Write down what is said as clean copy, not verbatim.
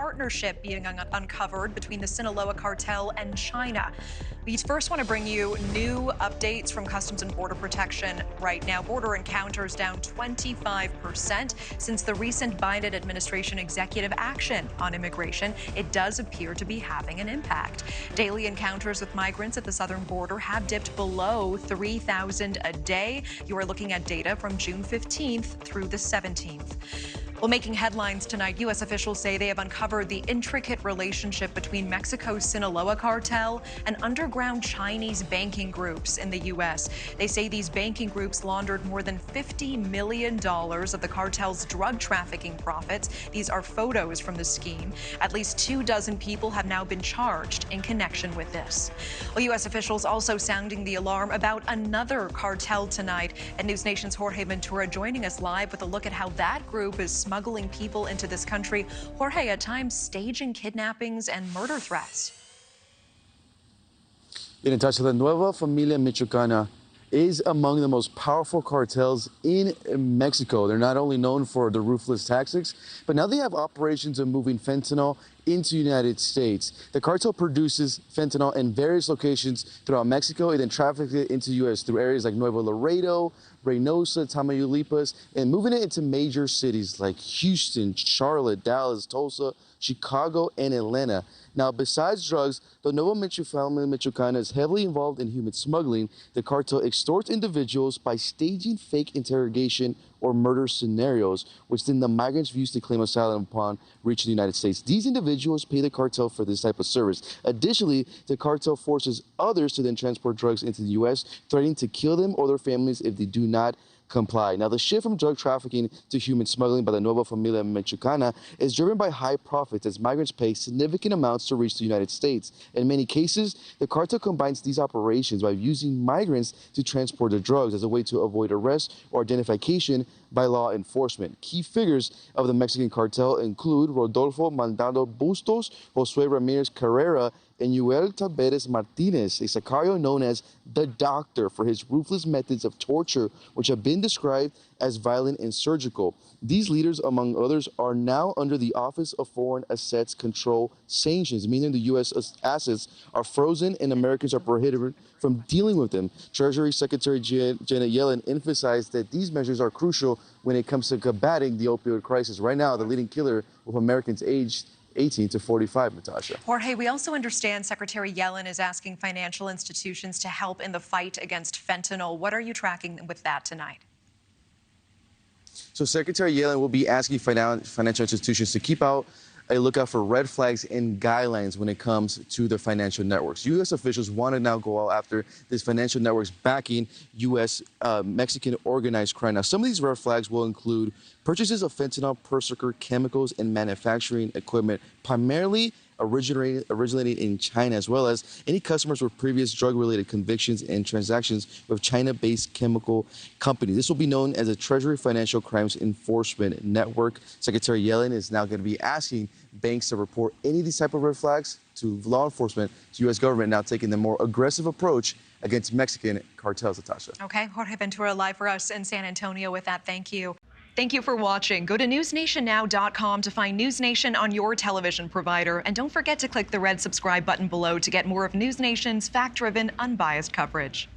partnership being uncovered between the Sinaloa cartel and China. We first want to bring you new updates from Customs and Border Protection right now. Border encounters down 25% since the recent Biden administration executive action on immigration. It does appear to be having an impact. Daily encounters with migrants at the southern border have dipped below 3,000 a day. You are looking at data from June 15th through the 17th. Well, making headlines tonight, U.S. officials say they have uncovered the intricate relationship between Mexico's Sinaloa cartel and underground Chinese banking groups in the U.S. They say these banking groups laundered more than $50 million of the cartel's drug trafficking profits. These are photos from the scheme. At least 24 people have now been charged in connection with this. Well, U.S. officials also sounding the alarm about another cartel tonight. And NewsNation's Jorge Ventura joining us live with a look at how that group is smuggling people into this country. Jorge, at times staging kidnappings and murder threats. Natasha, the Nueva Familia Michoacana is among the most powerful cartels in Mexico. They're not only known for their ruthless tactics, but now they have operations of moving fentanyl into the United States. The cartel produces fentanyl in various locations throughout Mexico and then traffics it into the U.S. through areas like Nuevo Laredo, Reynosa, Tamaulipas, and moving it into major cities like Houston, Charlotte, Dallas, Tulsa, Chicago, and Atlanta. Now, besides drugs, the Nueva Familia Michoacana is heavily involved in human smuggling. The cartel extorts individuals by staging fake interrogation or murder scenarios, which then the migrants use to claim asylum upon reaching the United States. These individuals pay the cartel for this type of service. Additionally, the cartel forces others to then transport drugs into the U.S., threatening to kill them or their families if they do not comply. Now, the shift from drug trafficking to human smuggling by the Nueva Familia Michoacana is driven by high profits as migrants pay significant amounts to reach the United States. In many cases, the cartel combines these operations by using migrants to transport the drugs as a way to avoid arrest or identification by law enforcement. Key figures of the Mexican cartel include Rodolfo Maldonado Bustos, Josue Ramirez Carrera, and Yuel Taberes Martinez, a Sicario known as the Doctor for his ruthless methods of torture, which have been described as violent and surgical. These leaders, among others, are now under the Office of Foreign Assets Control sanctions, meaning the U.S. assets are frozen and Americans are prohibited from dealing with them. Treasury Secretary Janet Yellen emphasized that these measures are crucial when it comes to combating the opioid crisis. Right now, the leading killer of Americans aged 18 to 45, Natasha. Jorge, we also understand Secretary Yellen is asking financial institutions to help in the fight against fentanyl. What are you tracking with that tonight? So Secretary Yellen will be asking financial institutions to keep a lookout for red flags and guidelines when it comes to the financial networks. U.S. officials want to now go out after these financial networks backing U.S. Mexican organized crime. Now, some of these red flags will include purchases of fentanyl, precursor chemicals, and manufacturing equipment, primarily originating in China, as well as any customers with previous drug-related convictions and transactions with China-based chemical companies. This will be known as a Treasury Financial Crimes Enforcement Network. Secretary Yellen is now going to be asking banks to report any of these type of red flags to law enforcement, to U.S. government, now taking the more aggressive approach against Mexican cartels, Natasha. Okay, Jorge Ventura live for us in San Antonio with that. Thank you. Thank you for watching. Go to newsnationnow.com to find NewsNation on your television provider. And don't forget to click the red subscribe button below to get more of NewsNation's fact-driven, unbiased coverage.